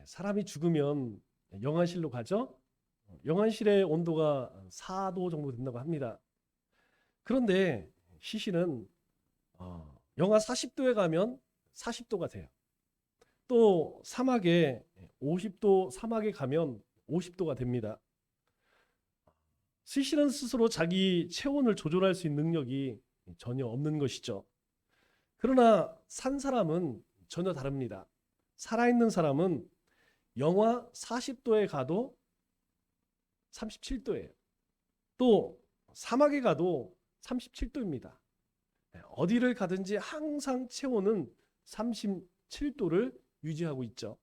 사람이 죽으면 영안실로 가죠. 영안실의 온도가 4도 정도 된다고 합니다. 그런데 시신은 영하 40도에 가면 40도가 돼요. 또 사막에 50도 사막에 가면 50도가 됩니다. 시신은 스스로 자기 체온을 조절할 수 있는 능력이 전혀 없는 것이죠. 그러나 산 사람은 전혀 다릅니다. 살아있는 사람은 영하 40도에 가도 37도예요. 또 사막에 가도 37도입니다. 어디를 가든지 항상 체온은 37도를 유지하고 있죠.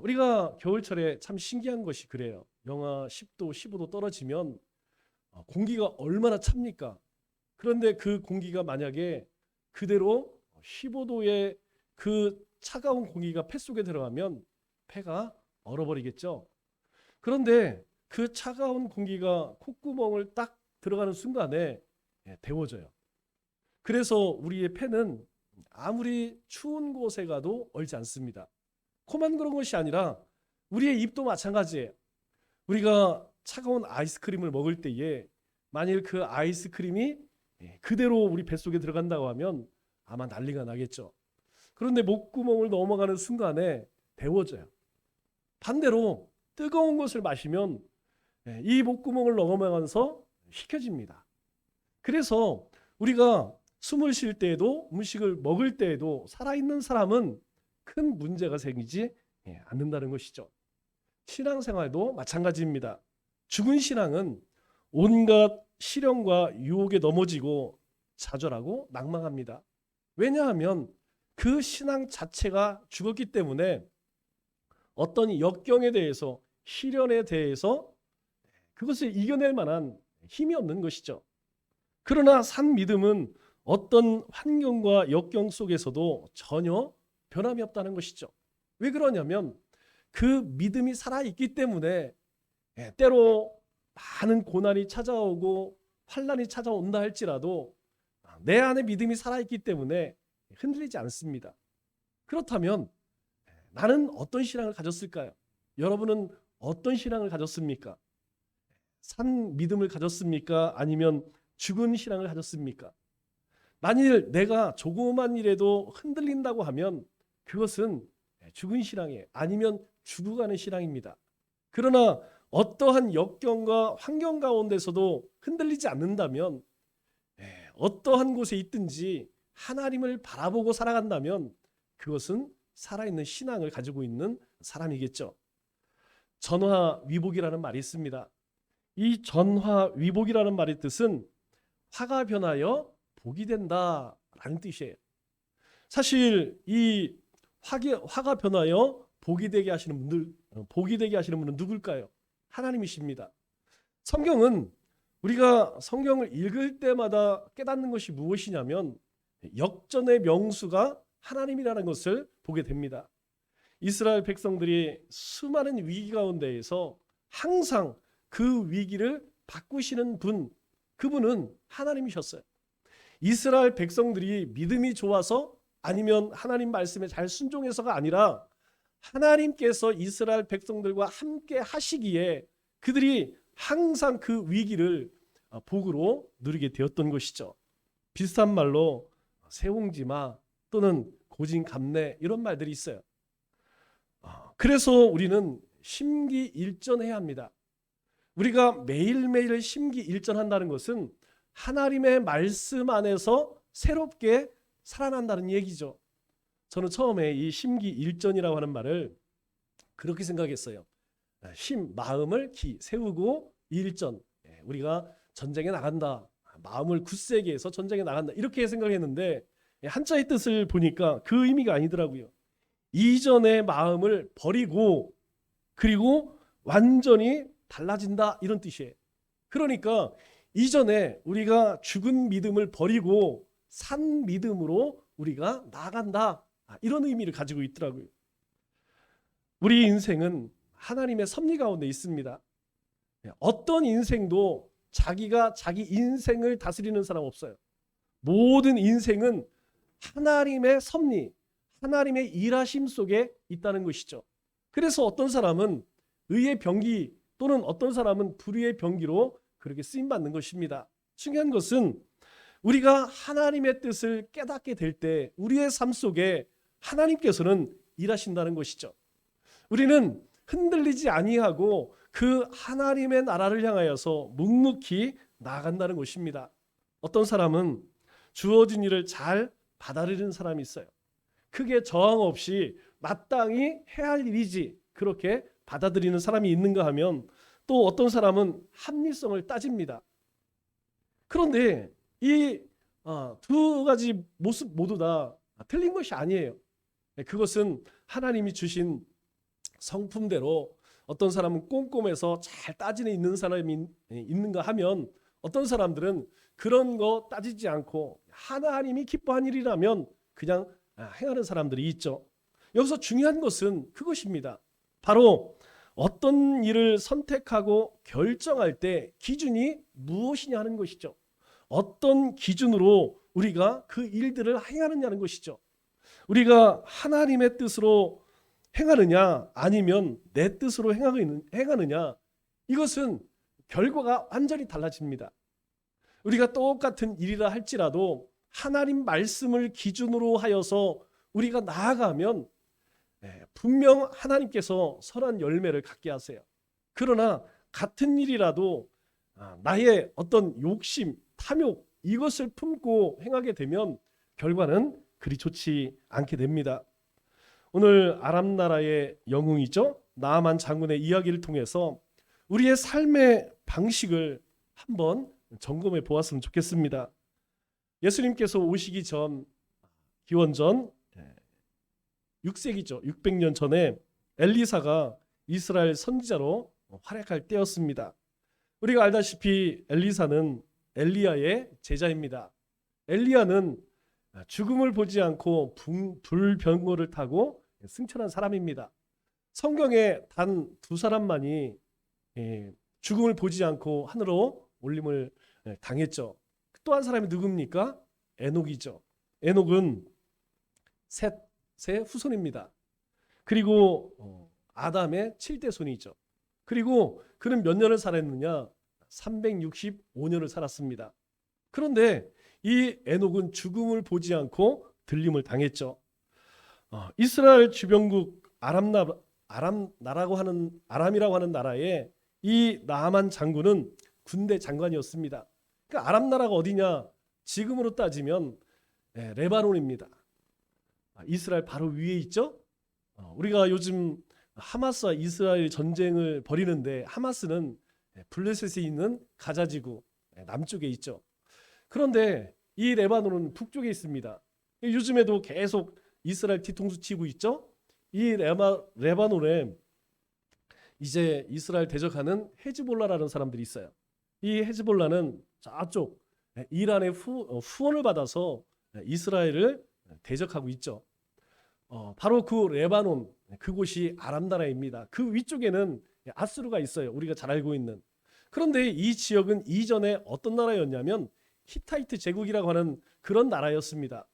우리가 겨울철에 참 신기한 것이 그래요. 영하 10도, 15도 떨어지면 공기가 얼마나 찹니까? 그런데 그 공기가 만약에 그대로 15도의 그 차가운 공기가 폐 속에 들어가면 폐가 얼어버리겠죠. 그런데 그 차가운 공기가 콧구멍을 딱 들어가는 순간에 데워져요. 그래서 우리의 폐는 아무리 추운 곳에 가도 얼지 않습니다. 코만 그런 것이 아니라 우리의 입도 마찬가지예요. 우리가 차가운 아이스크림을 먹을 때에 만일 그 아이스크림이 그대로 우리 뱃속에 들어간다고 하면 아마 난리가 나겠죠. 그런데 목구멍을 넘어가는 순간에 데워져요. 반대로 뜨거운 것을 마시면 이 목구멍을 넘어가면서 식혀집니다. 그래서 우리가 숨을 쉴 때에도 음식을 먹을 때에도 살아있는 사람은 큰 문제가 생기지 않는다는 것이죠. 신앙생활도 마찬가지입니다. 죽은 신앙은 온갖 시련과 유혹에 넘어지고 좌절하고 낭망합니다. 왜냐하면 그 신앙 자체가 죽었기 때문에 어떤 역경에 대해서 시련에 대해서 그것을 이겨낼 만한 힘이 없는 것이죠. 그러나 산 믿음은 어떤 환경과 역경 속에서도 전혀 변함이 없다는 것이죠. 왜 그러냐면 그 믿음이 살아있기 때문에 때로 많은 고난이 찾아오고 환난이 찾아온다 할지라도 내 안에 믿음이 살아있기 때문에 흔들리지 않습니다. 그렇다면 나는 어떤 신앙을 가졌을까요? 여러분은 어떤 신앙을 가졌습니까? 산 믿음을 가졌습니까? 아니면 죽은 신앙을 가졌습니까? 만일 내가 조그만 일에도 흔들린다고 하면 그것은 죽은 신앙이에요. 아니면 죽어가는 신앙입니다. 그러나 어떠한 역경과 환경 가운데서도 흔들리지 않는다면 어떠한 곳에 있든지 하나님을 바라보고 살아간다면 그것은 살아있는 신앙을 가지고 있는 사람이겠죠. 전화위복이라는 말이 있습니다. 이 전화위복이라는 말의 뜻은 화가 변하여 복이 된다라는 뜻이에요. 사실 이 화가 변하여 복이 되게 하시는 분은 누굴까요? 하나님이십니다. 성경은 우리가 성경을 읽을 때마다 깨닫는 것이 무엇이냐면 역전의 명수가 하나님이라는 것을 보게 됩니다. 이스라엘 백성들이 수많은 위기 가운데에서 항상 그 위기를 바꾸시는 분, 그분은 하나님이셨어요. 이스라엘 백성들이 믿음이 좋아서 아니면 하나님 말씀에 잘 순종해서가 아니라 하나님께서 이스라엘 백성들과 함께 하시기에 그들이 항상 그 위기를 복으로 누리게 되었던 것이죠. 비슷한 말로 세옹지마 또는 고진감래 이런 말들이 있어요. 그래서 우리는 심기일전해야 합니다. 우리가 매일매일 심기일전한다는 것은 하나님의 말씀 안에서 새롭게 살아난다는 얘기죠. 저는 처음에 이 심기일전이라고 하는 말을 그렇게 생각했어요. 마음을 세우고 일전, 우리가 전쟁에 나간다, 마음을 굳세게 해서 전쟁에 나간다 이렇게 생각했는데 한자의 뜻을 보니까 그 의미가 아니더라고요. 이전의 마음을 버리고 그리고 완전히 달라진다 이런 뜻이에요. 그러니까 이전에 우리가 죽은 믿음을 버리고 산 믿음으로 우리가 나아간다 이런 의미를 가지고 있더라고요. 우리 인생은 하나님의 섭리 가운데 있습니다. 어떤 인생도 자기가 자기 인생을 다스리는 사람 없어요. 모든 인생은 하나님의 섭리, 하나님의 일하심 속에 있다는 것이죠. 그래서 어떤 사람은 의의 병기 또는 어떤 사람은 불의의 병기로 그렇게 쓰임받는 것입니다. 중요한 것은 우리가 하나님의 뜻을 깨닫게 될 때 우리의 삶 속에 하나님께서는 일하신다는 것이죠. 우리는 흔들리지 아니하고 그 하나님의 나라를 향하여서 묵묵히 나아간다는 것입니다. 어떤 사람은 주어진 일을 잘 받아들이는 사람이 있어요. 크게 저항 없이 마땅히 해야 할 일이지 그렇게 받아들이는 사람이 있는가 하면 또 어떤 사람은 합리성을 따집니다. 그런데 이 두 가지 모습 모두 다 틀린 것이 아니에요. 그것은 하나님이 주신 성품대로 어떤 사람은 꼼꼼해서 잘 따지는 있는 사람이 있는가 하면 어떤 사람들은 그런 거 따지지 않고 하나님이 기뻐한 일이라면 그냥 행하는 사람들이 있죠. 여기서 중요한 것은 그것입니다. 바로 어떤 일을 선택하고 결정할 때 기준이 무엇이냐 하는 것이죠. 어떤 기준으로 우리가 그 일들을 행하느냐는 것이죠. 우리가 하나님의 뜻으로 행하느냐 아니면 내 뜻으로 행하느냐, 이것은 결과가 완전히 달라집니다. 우리가 똑같은 일이라 할지라도 하나님 말씀을 기준으로 하여서 우리가 나아가면 분명 하나님께서 선한 열매를 갖게 하세요. 그러나 같은 일이라도 나의 어떤 욕심, 탐욕 이것을 품고 행하게 되면 결과는 그리 좋지 않게 됩니다. 오늘 아람 나라의 영웅이죠, 나아만 장군의 이야기를 통해서 우리의 삶의 방식을 한번 점검해 보았으면 좋겠습니다. 예수님께서 오시기 전 기원전 6세기죠. 600년 전에 엘리사가 이스라엘 선지자로 활약할 때였습니다. 우리가 알다시피 엘리사는 엘리야의 제자입니다. 엘리야는 죽음을 보지 않고 불병거를 타고 승천한 사람입니다. 성경에 단 두 사람만이 죽음을 보지 않고 하늘로 올림을 당했죠. 또 한 사람이 누굽니까? 에녹이죠. 에녹은 셋의 후손입니다. 그리고 아담의 7대 손이죠. 그리고 그는 몇 년을 살았느냐? 365년을 살았습니다. 그런데 이 에녹은 죽음을 보지 않고 들림을 당했죠. 이스라엘 주변국 아람이라고 하는 나라에 이 나아만 장군은 군대 장관이었습니다. 그러니까 아람 나라가 어디냐? 지금으로 따지면 레바논입니다. 이스라엘 바로 위에 있죠. 우리가 요즘 하마스와 이스라엘 전쟁을 벌이는데 하마스는 블레셋에 있는 가자지구 남쪽에 있죠. 그런데 이 레바논은 북쪽에 있습니다. 요즘에도 계속 이스라엘 뒤통수 치고 있죠. 이 레바논에 이제 이스라엘 대적하는 헤즈볼라라는 사람들이 있어요. 이 헤즈볼라는 저쪽 이란의 후원을 받아서 이스라엘을 대적하고 있죠. 바로 그 레바논, 그곳이 아람 나라입니다. 그 위쪽에는 아수르가 있어요. 우리가 잘 알고 있는. 그런데 이 지역은 이전에 어떤 나라였냐면 히타이트 제국이라고 하는 그런 나라였습니다.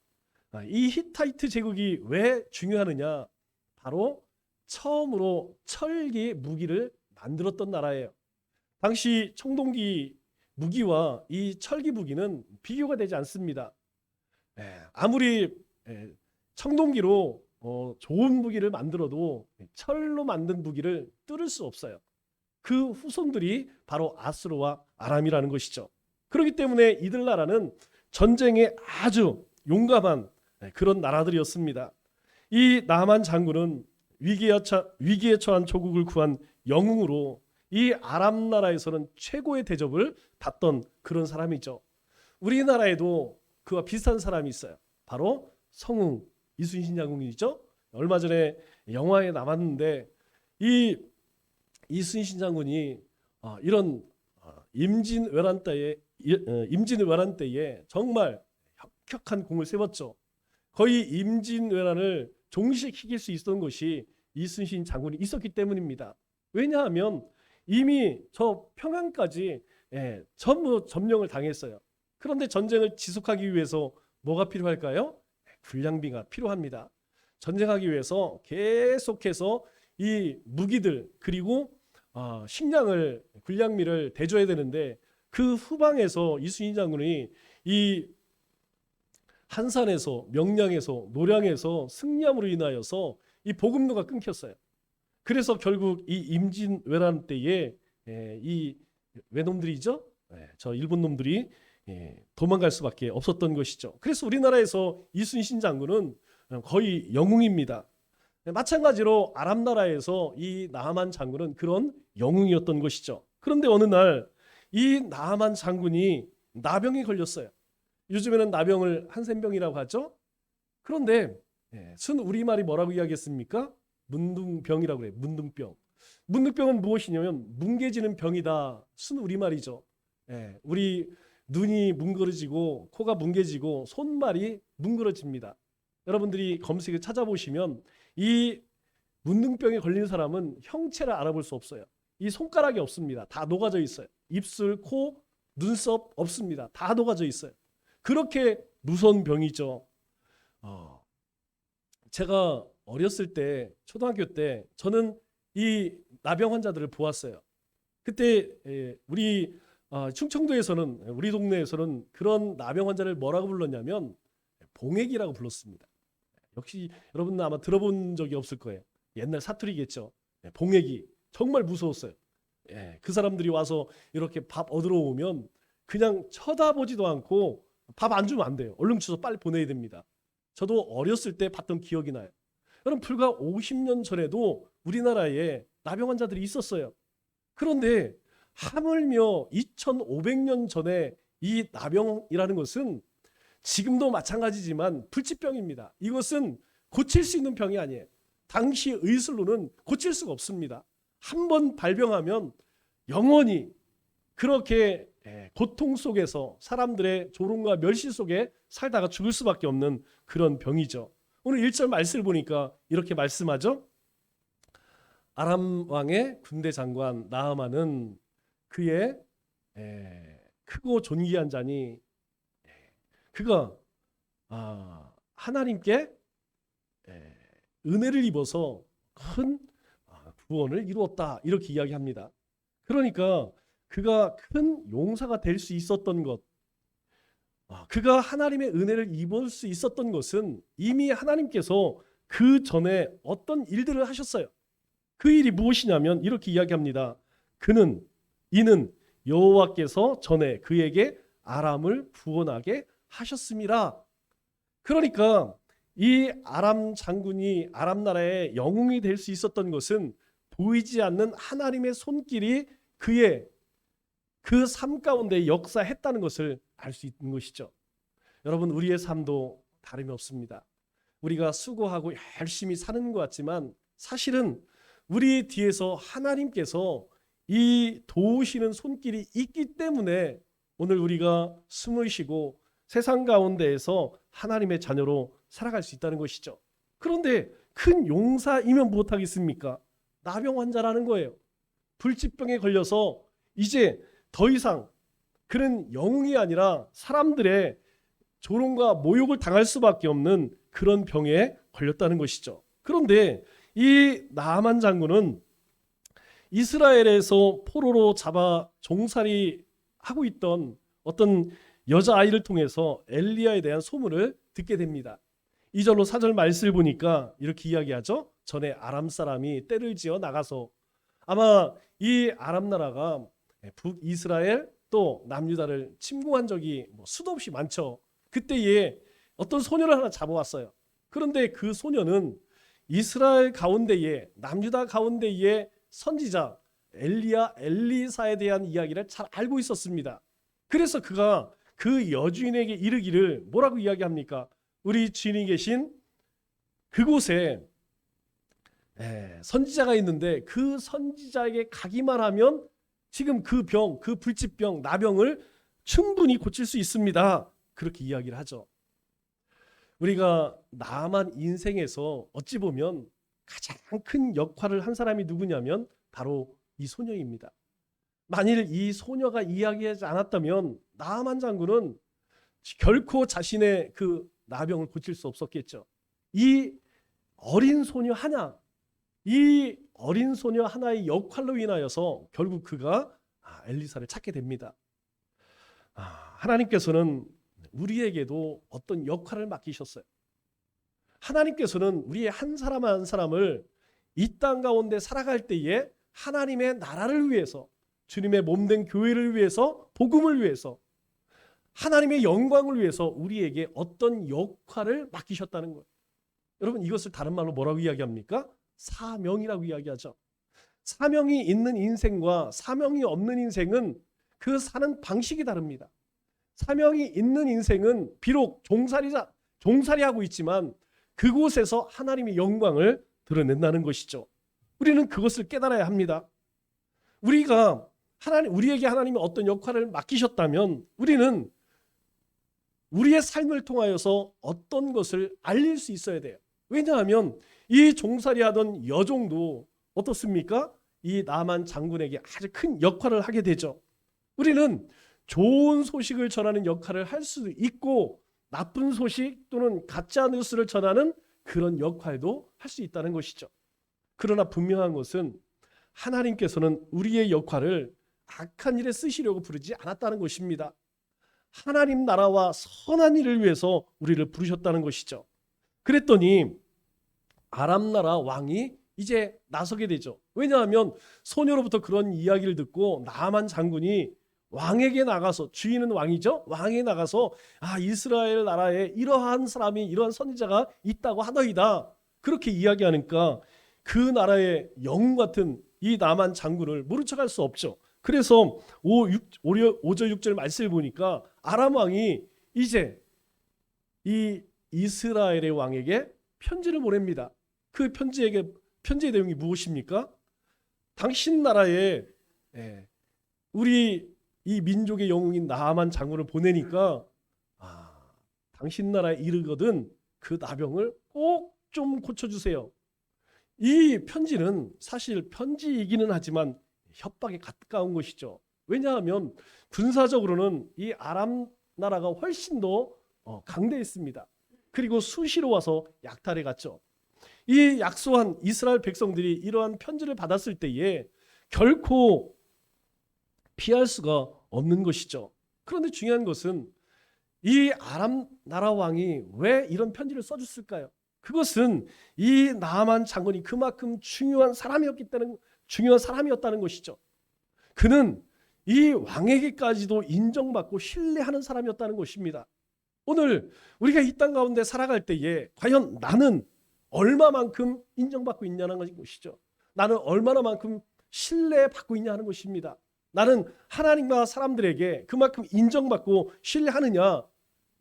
이 히타이트 제국이 왜 중요하느냐? 바로 처음으로 철기 무기를 만들었던 나라예요. 당시 청동기 무기와 이 철기 무기는 비교가 되지 않습니다. 아무리 청동기로 좋은 무기를 만들어도 철로 만든 무기를 뚫을 수 없어요. 그 후손들이 바로 아수르와 아람이라는 것이죠. 그렇기 때문에 이들 나라는 전쟁에 아주 용감한 그런 나라들이었습니다. 이 나아만 장군은 위기에 처한 조국을 구한 영웅으로 이 아람 나라에서는 최고의 대접을 받던 그런 사람이죠. 우리나라에도 그와 비슷한 사람이 있어요. 바로 성웅, 이순신 장군이죠. 얼마 전에 영화에 나왔는데 이 이순신 장군이 이런 임진왜란 때에 정말 혁혁한 공을 세웠죠. 거의 임진왜란을 종식시킬 수 있었던 것이 이순신 장군이 있었기 때문입니다. 왜냐하면 이미 저 평양까지 전부 점령을 당했어요. 그런데 전쟁을 지속하기 위해서 뭐가 필요할까요? 군량비가 필요합니다. 전쟁하기 위해서 계속해서 이 무기들 그리고 식량을 군량미를 대줘야 되는데 그 후방에서 이순신 장군이 이 한산에서 명량에서 노량에서 승리함으로 인하여서 이 보급로가 끊겼어요. 그래서 결국 이 임진왜란 때에 이 외놈들이죠. 저 일본 놈들이 도망갈 수밖에 없었던 것이죠. 그래서 우리나라에서 이순신 장군은 거의 영웅입니다. 마찬가지로 아랍 나라에서 이 나아만 장군은 그런 영웅이었던 것이죠. 그런데 어느 날 이 나아만 장군이 나병에 걸렸어요. 요즘에는 나병을 한센병이라고 하죠. 그런데 순 우리말이 뭐라고 이야기했습니까? 문둥병이라고 그래요. 문둥병. 문둥병은 무엇이냐면 뭉개지는 병이다. 순 우리말이죠. 우리 눈이 뭉그러지고 코가 뭉개지고 손발이 뭉그러집니다. 여러분들이 검색에 찾아보시면 이 문둥병에 걸린 사람은 형체를 알아볼 수 없어요. 이 손가락이 없습니다. 다 녹아져 있어요. 입술, 코, 눈썹 없습니다. 다 녹아져 있어요. 그렇게 무서운 병이죠. 제가 어렸을 때 초등학교 때 저는 이 나병 환자들을 보았어요. 그때 우리 충청도에서는 우리 동네에서는 그런 나병 환자를 뭐라고 불렀냐면 봉액이라고 불렀습니다. 역시 여러분은 아마 들어본 적이 없을 거예요. 옛날 사투리겠죠. 봉액이 정말 무서웠어요. 그 사람들이 와서 이렇게 밥 얻으러 오면 그냥 쳐다보지도 않고 밥 안 주면 안 돼요. 얼른 주소 빨리 보내야 됩니다. 저도 어렸을 때 봤던 기억이 나요. 여러분 불과 50년 전에도 우리나라에 나병 환자들이 있었어요. 그런데 하물며 2500년 전에 이 나병이라는 것은 지금도 마찬가지지만 불치병입니다. 이것은 고칠 수 있는 병이 아니에요. 당시 의술로는 고칠 수가 없습니다. 한번 발병하면 영원히 그렇게 고통 속에서 사람들의 조롱과 멸시 속에 살다가 죽을 수밖에 없는 그런 병이죠. 오늘 1절 말씀을 보니까 이렇게 말씀하죠. 아람 왕의 군대 장관 나아만은 그의 크고 존귀한 자니 그가 하나님께 은혜를 입어서 큰 구원을 이루었다 이렇게 이야기합니다. 그러니까 그가 큰 용사가 될 수 있었던 것, 그가 하나님의 은혜를 입을 수 있었던 것은 이미 하나님께서 그 전에 어떤 일들을 하셨어요. 그 일이 무엇이냐면 이렇게 이야기합니다. 이는 여호와께서 전에 그에게 아람을 구원하게 하셨음이라. 그러니까 이 아람 장군이 아람 나라의 영웅이 될 수 있었던 것은 보이지 않는 하나님의 손길이 그의 그 삶 가운데 역사했다는 것을 알 수 있는 것이죠. 여러분 우리의 삶도 다름이 없습니다. 우리가 수고하고 열심히 사는 것 같지만 사실은 우리 뒤에서 하나님께서 이 도우시는 손길이 있기 때문에 오늘 우리가 숨을 쉬고 세상 가운데에서 하나님의 자녀로 살아갈 수 있다는 것이죠. 그런데 큰 용사이면 무엇하겠습니까? 나병 환자라는 거예요. 불치병에 걸려서 이제 더 이상 그는 영웅이 아니라 사람들의 조롱과 모욕을 당할 수밖에 없는 그런 병에 걸렸다는 것이죠. 그런데 이 나아만 장군은 이스라엘에서 포로로 잡아 종살이 하고 있던 어떤 여자아이를 통해서 엘리야에 대한 소문을 듣게 됩니다. 2절로 4절 말씀을 보니까 이렇게 이야기하죠. 전에 아람 사람이 떼를 지어 나가서 아마 이 아람 나라가 북이스라엘 또 남유다를 침공한 적이 수도 없이 많죠. 그때에 어떤 소녀를 하나 잡아왔어요. 그런데 그 소녀는 이스라엘 가운데에 남유다 가운데에 선지자 엘리사에 대한 이야기를 잘 알고 있었습니다. 그래서 그가 그 여주인에게 이르기를 뭐라고 이야기합니까? 우리 주인이 계신 그곳에 선지자가 있는데 그 선지자에게 가기만 하면 지금 그 병, 그 불치병, 나병을 충분히 고칠 수 있습니다. 그렇게 이야기를 하죠. 우리가 나아만 인생에서 어찌 보면 가장 큰 역할을 한 사람이 누구냐면 바로 이 소녀입니다. 만일 이 소녀가 이야기하지 않았다면 나아만 장군은 결코 자신의 그 나병을 고칠 수 없었겠죠. 이 어린 소녀 하나, 이 어린 소녀 하나의 역할로 인하여서 결국 그가 엘리사를 찾게 됩니다. 하나님께서는 우리에게도 어떤 역할을 맡기셨어요. 하나님께서는 우리의 한 사람 한 사람을 이 땅 가운데 살아갈 때에 하나님의 나라를 위해서, 주님의 몸된 교회를 위해서, 복음을 위해서, 하나님의 영광을 위해서 우리에게 어떤 역할을 맡기셨다는 거예요. 여러분, 이것을 다른 말로 뭐라고 이야기합니까? 사명이라고 이야기하죠. 사명이 있는 인생과 사명이 없는 인생은 그 사는 방식이 다릅니다. 사명이 있는 인생은 비록 종살이하고 있지만 그곳에서 하나님의 영광을 드러낸다는 것이죠. 우리는 그것을 깨달아야 합니다. 우리에게 하나님이 어떤 역할을 맡기셨다면 우리는 우리의 삶을 통하여서 어떤 것을 알릴 수 있어야 돼요. 왜냐하면 이 종살이하던 여종도 어떻습니까? 이 나만 장군에게 아주 큰 역할을 하게 되죠. 우리는 좋은 소식을 전하는 역할을 할 수도 있고 나쁜 소식 또는 가짜 뉴스를 전하는 그런 역할도 할 수 있다는 것이죠. 그러나 분명한 것은 하나님께서는 우리의 역할을 악한 일에 쓰시려고 부르지 않았다는 것입니다. 하나님 나라와 선한 일을 위해서 우리를 부르셨다는 것이죠. 그랬더니 아람 나라 왕이 이제 나서게 되죠. 왜냐하면 소녀로부터 그런 이야기를 듣고 나만 장군이 왕에게 나가서, 주인은 왕이죠, 왕에게 나가서 이스라엘 나라에 이러한 사람이, 이러한 선지자가 있다고 하더이다, 그렇게 이야기하니까 그 나라의 영웅 같은 이 나만 장군을 모른 척할 수 없죠. 그래서 5절 6절 말씀을 보니까 아람 왕이 이제 이 이스라엘의 왕에게 편지를 보냅니다. 그 편지의 내용이 무엇입니까? 당신 나라에 우리 이 민족의 영웅인 나만 장군을 보내니까 당신 나라에 이르거든 그 나병을 꼭 좀 고쳐주세요. 이 편지는 사실 편지이기는 하지만 협박에 가까운 것이죠. 왜냐하면 군사적으로는 이 아람 나라가 훨씬 더 강대했습니다. 그리고 수시로 와서 약탈해 갔죠. 이 약소한 이스라엘 백성들이 이러한 편지를 받았을 때에 결코 피할 수가 없는 것이죠. 그런데 중요한 것은 이 아람 나라 왕이 왜 이런 편지를 써줬을까요? 그것은 이 나만 장군이 그만큼 중요한 사람이었다는 것이죠. 그는 이 왕에게까지도 인정받고 신뢰하는 사람이었다는 것입니다. 오늘 우리가 이 땅 가운데 살아갈 때에 과연 나는 얼마만큼 인정받고 있냐는 것이죠. 나는 얼마나만큼 신뢰받고 있냐 하는 것입니다. 나는 하나님과 사람들에게 그만큼 인정받고 신뢰하느냐,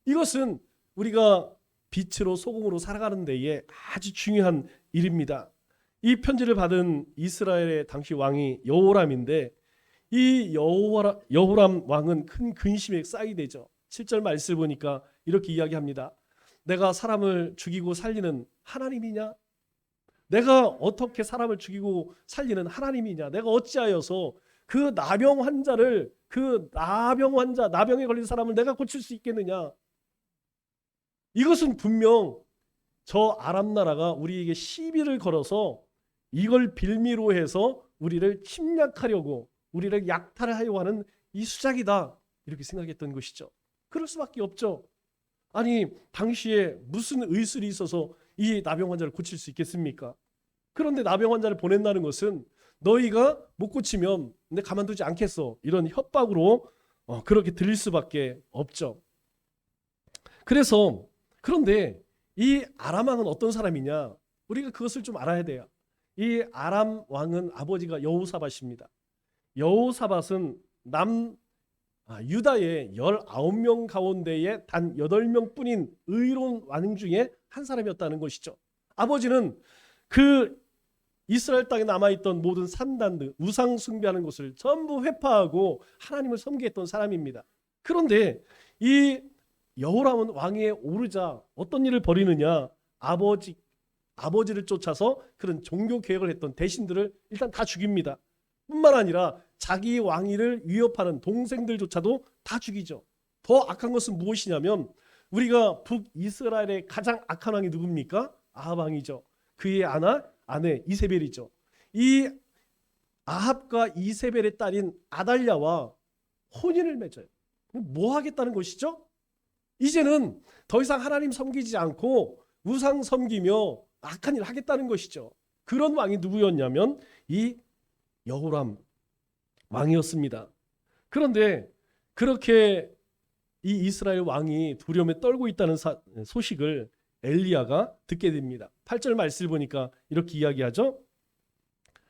이것은 우리가 빛으로 소금으로 살아가는 데에 아주 중요한 일입니다. 이 편지를 받은 이스라엘의 당시 왕이 여호람인데 이 여호람 왕은 큰 근심에 쌓이게 되죠. 7절 말씀을 보니까 이렇게 이야기합니다. 내가 사람을 죽이고 살리는 하나님이냐? 내가 어떻게 사람을 죽이고 살리는 하나님이냐? 내가 어찌하여서 그 나병에 걸린 사람을 내가 고칠 수 있겠느냐? 이것은 분명 저 아람 나라가 우리에게 시비를 걸어서 이걸 빌미로 해서 우리를 침략하려고, 우리를 약탈하려고 하는 이 수작이다, 이렇게 생각했던 것이죠. 그럴 수밖에 없죠. 아니, 당시에 무슨 의술이 있어서 이 나병 환자를 고칠 수 있겠습니까? 그런데 나병 환자를 보낸다는 것은 너희가 못 고치면 내 가만두지 않겠어, 이런 협박으로 그렇게 들릴 수밖에 없죠. 그런데 이 아람 왕은 어떤 사람이냐? 우리가 그것을 좀 알아야 돼요. 이 아람 왕은 아버지가 여호사밧입니다. 여호사밧은 유다의 19명 가운데에 단 8명 뿐인 의로운 왕 중에 한 사람이었다는 것이죠. 아버지는 그 이스라엘 땅에 남아있던 모든 산단들, 우상 숭배하는 것을 전부 회파하고 하나님을 섬기했던 사람입니다. 그런데 이 여호람은 왕위에 오르자 어떤 일을 벌이느냐? 아버지를 쫓아서 그런 종교 개혁을 했던 대신들을 일단 다 죽입니다. 뿐만 아니라 자기 왕위를 위협하는 동생들조차도 다 죽이죠. 더 악한 것은 무엇이냐면 우리가 북이스라엘의 가장 악한 왕이 누굽니까? 아합 왕이죠. 그의 아나 아내 이세벨이죠. 이 아합과 이세벨의 딸인 아달랴와 혼인을 맺어요. 뭐 하겠다는 것이죠? 이제는 더 이상 하나님 섬기지 않고 우상 섬기며 악한 일 하겠다는 것이죠. 그런 왕이 누구였냐면 이 여호람 왕이었습니다. 그런데 그렇게 이 이스라엘 왕이 두려움에 떨고 있다는 소식을 엘리야가 듣게 됩니다. 8절 말씀을 보니까 이렇게 이야기하죠.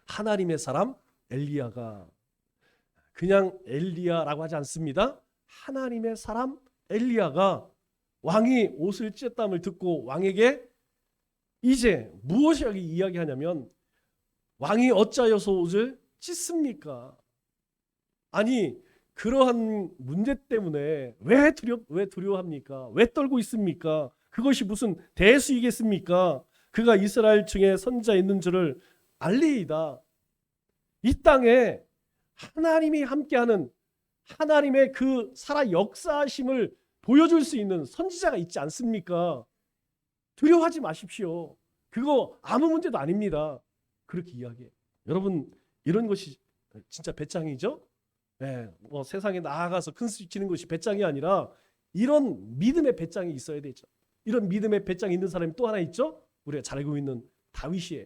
하나님의 사람 엘리야가, 그냥 엘리야라고 하지 않습니다. 하나님의 사람 엘리야가 왕이 옷을 찢었다함을 듣고 왕에게 이제 무엇을 이야기하냐면, 왕이 어찌하여서 옷을 찢습니까? 아니, 그러한 문제 때문에 왜 두려워합니까? 왜 떨고 있습니까? 그것이 무슨 대수이겠습니까? 그가 이스라엘 중에 선지자 있는 줄을 알리이다. 이 땅에 하나님이 함께하는, 하나님의 그 살아 역사하심을 보여줄 수 있는 선지자가 있지 않습니까? 두려워하지 마십시오. 그거 아무 문제도 아닙니다. 그렇게 이야기해요. 여러분, 이런 것이 진짜 배짱이죠? 네, 뭐 세상에 나아가서 큰 소리 치는 것이 배짱이 아니라 이런 믿음의 배짱이 있어야 되죠. 이런 믿음의 배짱이 있는 사람이 또 하나 있죠? 우리가 잘 알고 있는 다윗이에요.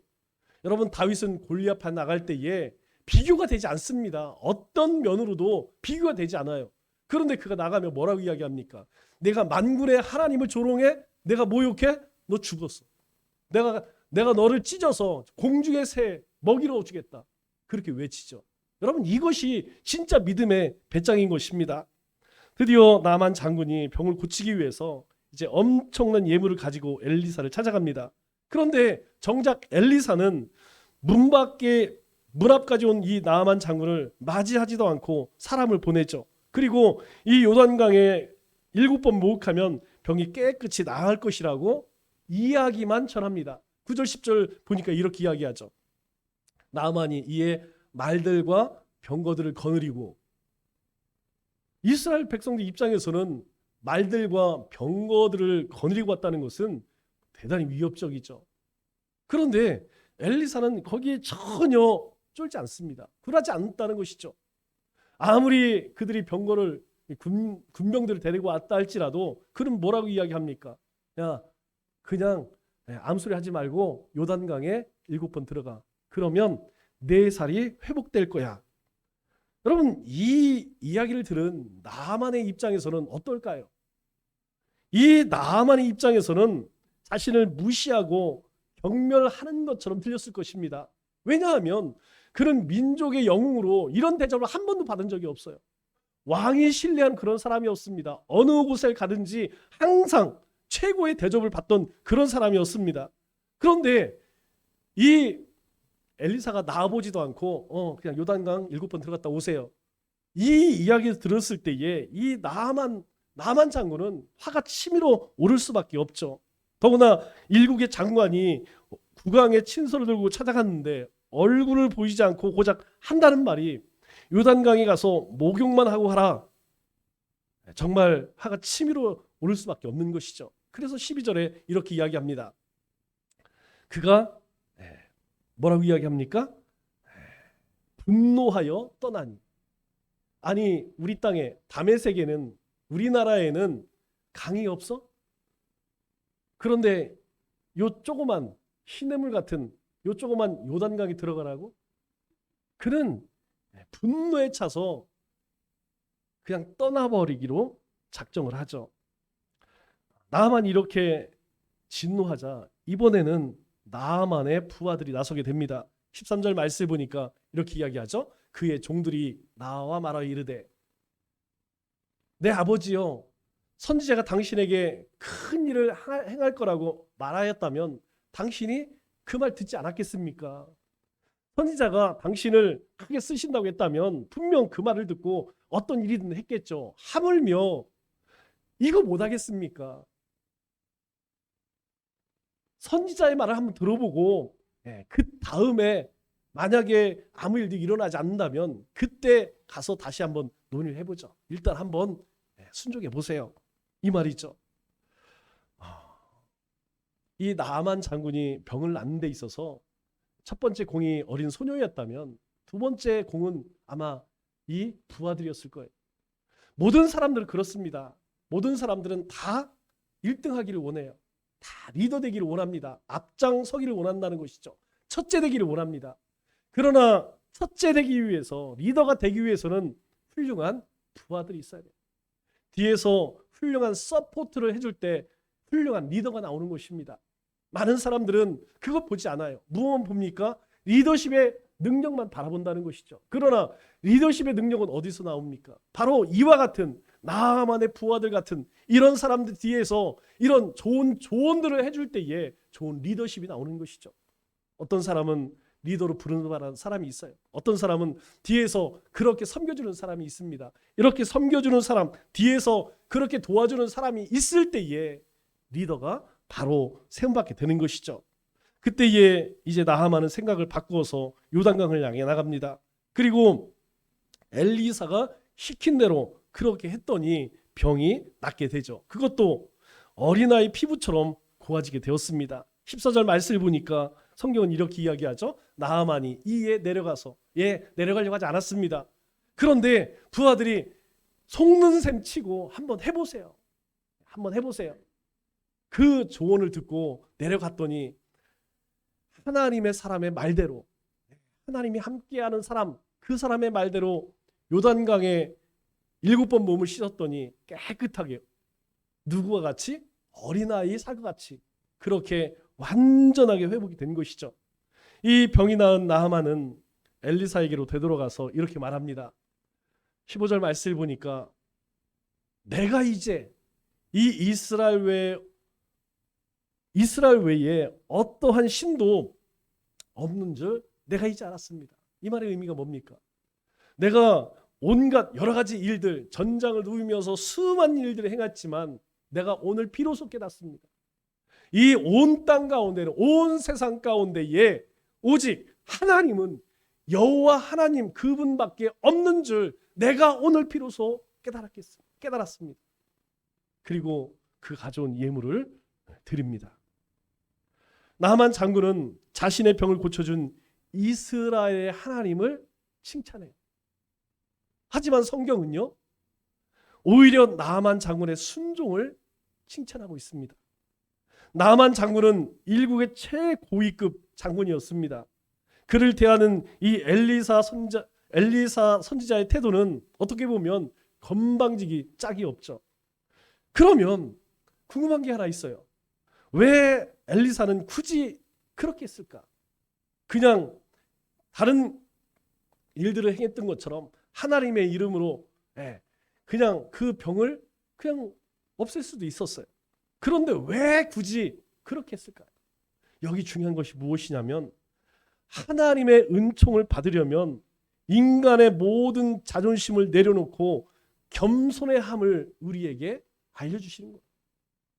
여러분, 다윗은 골리앗 나갈 때에 비교가 되지 않습니다. 어떤 면으로도 비교가 되지 않아요. 그런데 그가 나가면 뭐라고 이야기합니까? 내가 만군의 하나님을 조롱해? 내가 모욕해? 너 죽었어. 내가 너를 찢어서 공중의 새 먹이로 주겠다. 그렇게 외치죠. 여러분, 이것이 진짜 믿음의 배짱인 것입니다. 드디어 나만 장군이 병을 고치기 위해서 이제 엄청난 예물을 가지고 엘리사를 찾아갑니다. 그런데 정작 엘리사는 문 앞까지 온 이 나만 장군을 맞이하지도 않고 사람을 보내죠. 그리고 이 요단강에 7번 목욕하면 병이 깨끗이 나을 것이라고 이야기만 전합니다. 9절 10절 보니까 이렇게 이야기하죠. 나만이 이에 말들과 병거들을 거느리고, 이스라엘 백성들 입장에서는 말들과 병거들을 거느리고 왔다는 것은 대단히 위협적이죠. 그런데 엘리사는 거기에 전혀 쫄지 않습니다. 굴하지 않는다는 것이죠. 아무리 그들이 병거를 군병들을 데리고 왔다 할지라도 그는 뭐라고 이야기합니까? 야, 그냥 아무 소리 하지 말고 요단강에 7번 들어가. 그러면 내 살이 회복될 거야. 여러분, 이 이야기를 들은 나만의 입장에서는 어떨까요? 이 나만의 입장에서는 자신을 무시하고 경멸하는 것처럼 들렸을 것입니다. 왜냐하면 그는 민족의 영웅으로 이런 대접을 한 번도 받은 적이 없어요. 왕이 신뢰한 그런 사람이었습니다. 어느 곳에 가든지 항상 최고의 대접을 받던 그런 사람이었습니다. 그런데 이 엘리사가 나와보지도 않고 그냥 요단강 7번 들어갔다 오세요. 이 이야기를 들었을 때에 이 나만 장군은 화가 치밀어 오를 수밖에 없죠. 더구나 일국의 장관이 국왕의 친서를 들고 찾아갔는데 얼굴을 보이지 않고 고작 한다는 말이 요단강에 가서 목욕만 하고 하라. 정말 화가 치밀어 오를 수밖에 없는 것이죠. 그래서 12절에 이렇게 이야기합니다. 그가 뭐라고 이야기합니까? 분노하여 떠나니. 아니, 우리 땅에 다메섹에는, 우리나라에는 강이 없어? 그런데 요 조그만 시냇물 같은 요 조그만 요단강에 들어가라고? 그는 분노에 차서 그냥 떠나버리기로 작정을 하죠. 나만 이렇게 진노하자 이번에는 나만의 부하들이 나서게 됩니다. 13절 말씀을 보니까 이렇게 이야기하죠. 그의 종들이 나와 말하여 이르되, 내 아버지여, 선지자가 당신에게 큰 일을 행할 거라고 말하였다면 당신이 그 말 듣지 않았겠습니까? 선지자가 당신을 크게 쓰신다고 했다면 분명 그 말을 듣고 어떤 일이든 했겠죠. 하물며 이거 못하겠습니까? 선지자의 말을 한번 들어보고 그 다음에 만약에 아무 일도 일어나지 않는다면 그때 가서 다시 한번 논의를 해보죠. 일단 한번 순종해 보세요. 이 말이죠. 이 나만 장군이 병을 낫는 데 있어서 첫 번째 공이 어린 소녀였다면 두 번째 공은 아마 이 부하들이었을 거예요. 모든 사람들은 그렇습니다. 모든 사람들은 다 1등 하기를 원해요. 다 리더 되기를 원합니다. 앞장서기를 원한다는 것이죠. 첫째 되기를 원합니다. 그러나 첫째 되기 위해서, 리더가 되기 위해서는 훌륭한 부하들이 있어야 돼요. 뒤에서 훌륭한 서포트를 해줄 때 훌륭한 리더가 나오는 것입니다. 많은 사람들은 그것 보지 않아요. 무엇만 봅니까? 리더십의 능력만 바라본다는 것이죠. 그러나 리더십의 능력은 어디서 나옵니까? 바로 이와 같은 나만의 부하들 같은 이런 사람들 뒤에서 이런 좋은 조언들을 해줄 때에 좋은 리더십이 나오는 것이죠. 어떤 사람은 리더로 부르는 사람이 있어요. 어떤 사람은 뒤에서 그렇게 섬겨주는 사람이 있습니다. 이렇게 섬겨주는 사람, 뒤에서 그렇게 도와주는 사람이 있을 때에 리더가 바로 세움받게 되는 것이죠. 그때에 이제 나하만은 생각을 바꾸어서 요단강을 향해 나갑니다. 그리고 엘리사가 시킨 대로 그렇게 했더니 병이 낫게 되죠. 그것도 어린아이 피부처럼 고와지게 되었습니다. 14절 말씀을 보니까 성경은 이렇게 이야기하죠. 나하만이 이에 내려가서, 내려가려고 하지 않았습니다. 그런데 부하들이 속는 셈 치고 한번 해보세요. 한번 해보세요. 그 조언을 듣고 내려갔더니 하나님의 사람의 말대로, 하나님이 함께하는 사람, 그 사람의 말대로 요단강에 7번 몸을 씻었더니 깨끗하게 누구와 같이? 어린아이 살과 같이 그렇게 완전하게 회복이 된 것이죠. 이 병이 나은 나하만은 엘리사에게로 되돌아가서 이렇게 말합니다. 15절 말씀을 보니까 내가 이제 이 이스라엘 외에 어떠한 신도 없는 줄 내가 이제 알았습니다. 이 말의 의미가 뭡니까? 내가 온갖 여러 가지 일들, 전장을 누비면서 수많은 일들을 행했지만 내가 오늘 비로소 깨닫습니다. 이 온 땅 가운데는, 온 세상 가운데에 오직 하나님은 여호와 하나님 그분밖에 없는 줄 내가 오늘 비로소 깨달았습니다. 그리고 그 가져온 예물을 드립니다. 나하만 장군은 자신의 병을 고쳐준 이스라엘의 하나님을 칭찬해요. 하지만 성경은요, 오히려 나하만 장군의 순종을 칭찬하고 있습니다. 나하만 장군은 일국의 최고위급 장군이었습니다. 그를 대하는 이 엘리사 선지자의 태도는 어떻게 보면 건방지기 짝이 없죠. 그러면 궁금한 게 하나 있어요. 왜 엘리사는 굳이 그렇게 했을까? 그냥 다른 일들을 행했던 것처럼 하나님의 이름으로 그냥 그 병을 그냥 없앨 수도 있었어요. 그런데 왜 굳이 그렇게 했을까요? 여기 중요한 것이 무엇이냐면 하나님의 은총을 받으려면 인간의 모든 자존심을 내려놓고 겸손의 함을 우리에게 알려주시는 거예요.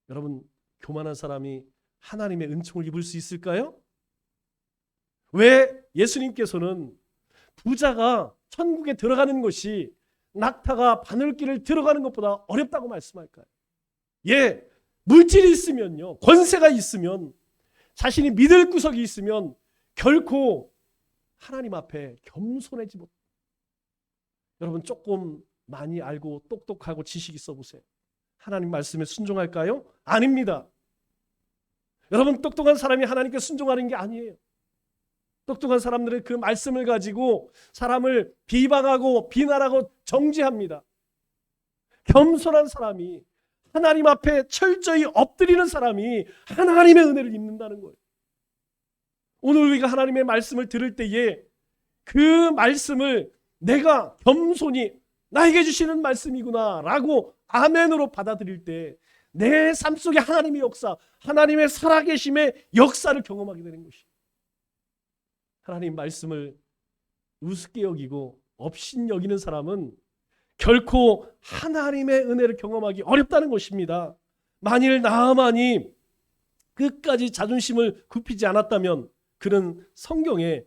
여러분, 교만한 사람이 하나님의 은총을 입을 수 있을까요? 왜 예수님께서는 부자가 천국에 들어가는 것이 낙타가 바늘길을 들어가는 것보다 어렵다고 말씀할까요? 물질이 있으면요, 권세가 있으면, 자신이 믿을 구석이 있으면 결코 하나님 앞에 겸손해지 못. 여러분, 조금 많이 알고 똑똑하고 지식 있어 보세요. 하나님 말씀에 순종할까요? 아닙니다. 여러분, 똑똑한 사람이 하나님께 순종하는 게 아니에요. 똑똑한 사람들은 그 말씀을 가지고 사람을 비방하고 비난하고 정죄합니다. 겸손한 사람이, 하나님 앞에 철저히 엎드리는 사람이 하나님의 은혜를 입는다는 거예요. 오늘 우리가 하나님의 말씀을 들을 때에 그 말씀을 내가 겸손히 나에게 주시는 말씀이구나 라고 아멘으로 받아들일 때 내 삶 속에 하나님의 역사, 하나님의 살아계심의 역사를 경험하게 되는 것이에요. 하나님 말씀을 우습게 여기고 업신 여기는 사람은 결코 하나님의 은혜를 경험하기 어렵다는 것입니다. 만일 나하만이 끝까지 자존심을 굽히지 않았다면 그는 성경에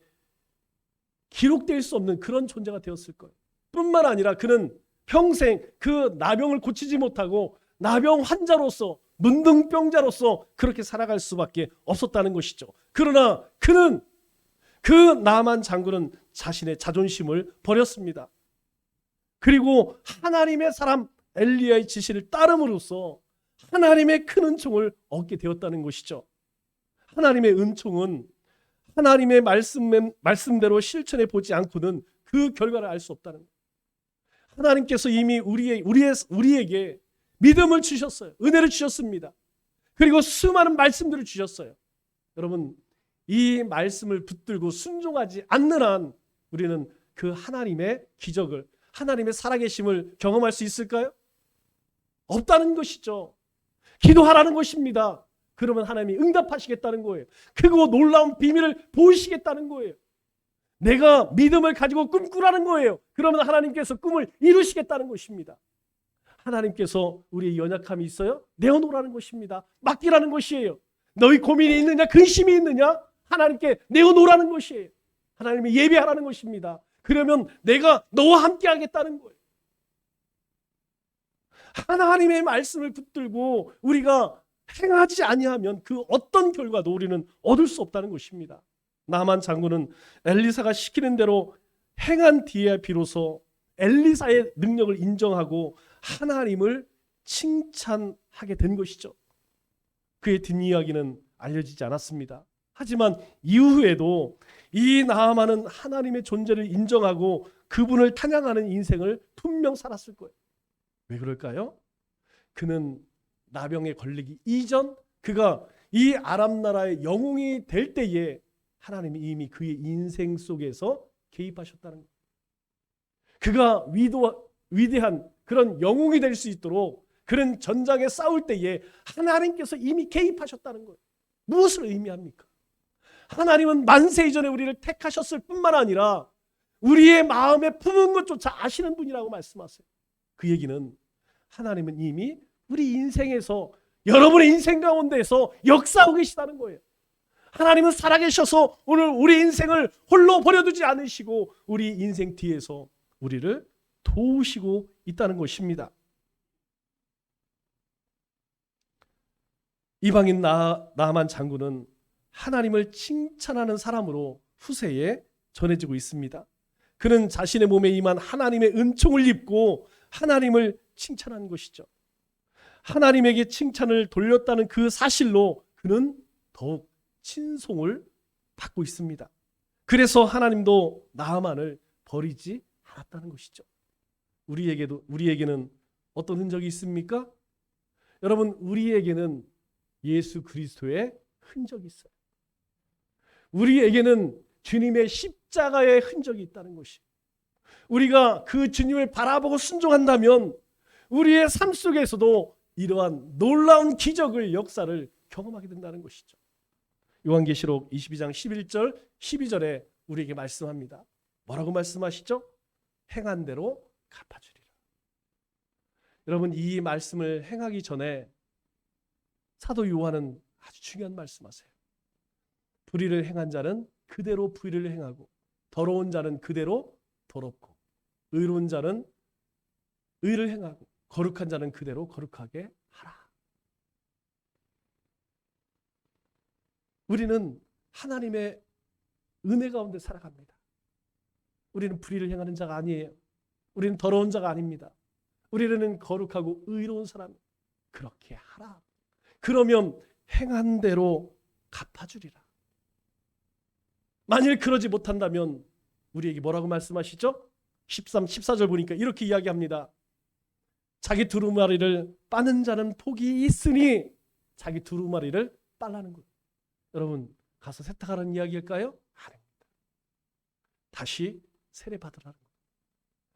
기록될 수 없는 그런 존재가 되었을 거예요. 뿐만 아니라 그는 평생 그 나병을 고치지 못하고 나병 환자로서, 문둥병자로서 그렇게 살아갈 수밖에 없었다는 것이죠. 그러나 그는 그 나만 장군은 자신의 자존심을 버렸습니다. 그리고 하나님의 사람 엘리야의 지시를 따름으로써 하나님의 큰 은총을 얻게 되었다는 것이죠. 하나님의 은총은 하나님의 말씀대로 실천해 보지 않고는 그 결과를 알 수 없다는 거예요. 하나님께서 이미 우리에게 믿음을 주셨어요. 은혜를 주셨습니다. 그리고 수많은 말씀들을 주셨어요. 여러분, 이 말씀을 붙들고 순종하지 않는 한 우리는 그 하나님의 기적을, 하나님의 살아계심을 경험할 수 있을까요? 없다는 것이죠. 기도하라는 것입니다. 그러면 하나님이 응답하시겠다는 거예요. 크고 놀라운 비밀을 보이시겠다는 거예요. 내가 믿음을 가지고 꿈꾸라는 거예요. 그러면 하나님께서 꿈을 이루시겠다는 것입니다. 하나님께서 우리의 연약함이 있어요? 내어놓으라는 것입니다. 맡기라는 것이에요. 너희 고민이 있느냐, 근심이 있느냐, 하나님께 내어놓으라는 것이에요. 하나님이 예배하라는 것입니다. 그러면 내가 너와 함께 하겠다는 거예요. 하나님의 말씀을 붙들고 우리가 행하지 아니하면 그 어떤 결과도 우리는 얻을 수 없다는 것입니다. 나만 장군은 엘리사가 시키는 대로 행한 뒤에 비로소 엘리사의 능력을 인정하고 하나님을 칭찬하게 된 것이죠. 그의 뒷이야기는 알려지지 않았습니다. 하지만 이후에도 이 나아만은 하나님의 존재를 인정하고 그분을 찬양하는 인생을 분명 살았을 거예요. 왜 그럴까요? 그는 나병에 걸리기 이전 그가 이 아람 나라의 영웅이 될 때에 하나님이 이미 그의 인생 속에서 개입하셨다는 거예요. 그가 위대한 그런 영웅이 될 수 있도록 그런 전장에 싸울 때에 하나님께서 이미 개입하셨다는 거예요. 무엇을 의미합니까? 하나님은 만세 이전에 우리를 택하셨을 뿐만 아니라 우리의 마음에 품은 것조차 아시는 분이라고 말씀하세요. 그 얘기는 하나님은 이미 우리 인생에서, 여러분의 인생 가운데에서 역사하고 계시다는 거예요. 하나님은 살아계셔서 오늘 우리 인생을 홀로 버려두지 않으시고 우리 인생 뒤에서 우리를 도우시고 있다는 것입니다. 이방인 나아만 장군은 하나님을 칭찬하는 사람으로 후세에 전해지고 있습니다. 그는 자신의 몸에 임한 하나님의 은총을 입고 하나님을 칭찬하는 것이죠. 하나님에게 칭찬을 돌렸다는 그 사실로 그는 더욱 친송을 받고 있습니다. 그래서 하나님도 나아만을 버리지 않았다는 것이죠. 우리에게는 어떤 흔적이 있습니까? 여러분, 우리에게는 예수 그리스도의 흔적이 있어요. 우리에게는 주님의 십자가의 흔적이 있다는 것이. 우리가 그 주님을 바라보고 순종한다면 우리의 삶 속에서도 이러한 놀라운 기적을, 역사를 경험하게 된다는 것이죠. 요한계시록 22장 11절 12절에 우리에게 말씀합니다. 뭐라고 말씀하시죠? 행한 대로 갚아주리라. 여러분, 이 말씀을 행하기 전에 사도 요한은 아주 중요한 말씀하세요. 불의를 행한 자는 그대로 불의를 행하고 더러운 자는 그대로 더럽고 의로운 자는 의를 행하고 거룩한 자는 그대로 거룩하게 하라. 우리는 하나님의 은혜 가운데 살아갑니다. 우리는 불의를 행하는 자가 아니에요. 우리는 더러운 자가 아닙니다. 우리는 거룩하고 의로운 사람. 그렇게 하라. 그러면 행한 대로 갚아주리라. 만일 그러지 못한다면 우리에게 뭐라고 말씀하시죠? 13, 14절 보니까 이렇게 이야기합니다. 자기 두루마리를 빠는 자는 복이 있으니 자기 두루마리를 빨라는 거예요. 여러분, 가서 세탁하라는 이야기일까요? 아닙니다. 다시 세례 받으라는 거예요.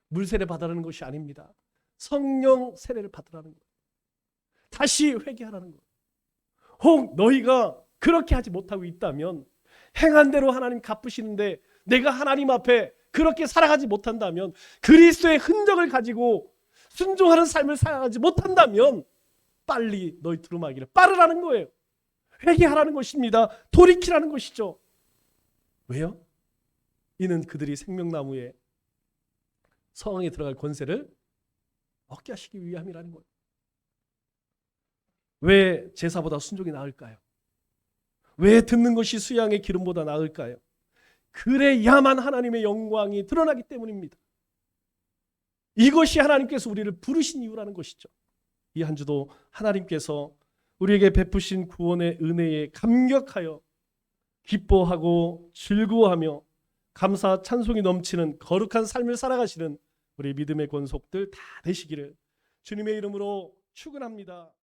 물 세례 받으라는 것이 아닙니다. 성령 세례를 받으라는 거예요. 다시 회개하라는 거예요. 혹 너희가 그렇게 하지 못하고 있다면, 행한 대로 하나님 갚으시는데 내가 하나님 앞에 그렇게 살아가지 못한다면, 그리스도의 흔적을 가지고 순종하는 삶을 살아가지 못한다면 빨리 너희 두루마기를 빠르라는 거예요. 회개하라는 것입니다. 돌이키라는 것이죠. 왜요? 이는 그들이 생명나무의 성에 들어갈 권세를 얻게 하시기 위함이라는 거예요. 왜 제사보다 순종이 나을까요? 왜 듣는 것이 수양의 기름보다 나을까요? 그래야만 하나님의 영광이 드러나기 때문입니다. 이것이 하나님께서 우리를 부르신 이유라는 것이죠. 이 한 주도 하나님께서 우리에게 베푸신 구원의 은혜에 감격하여 기뻐하고 즐거워하며 감사 찬송이 넘치는 거룩한 삶을 살아가시는 우리 믿음의 권속들 다 되시기를 주님의 이름으로 축원합니다.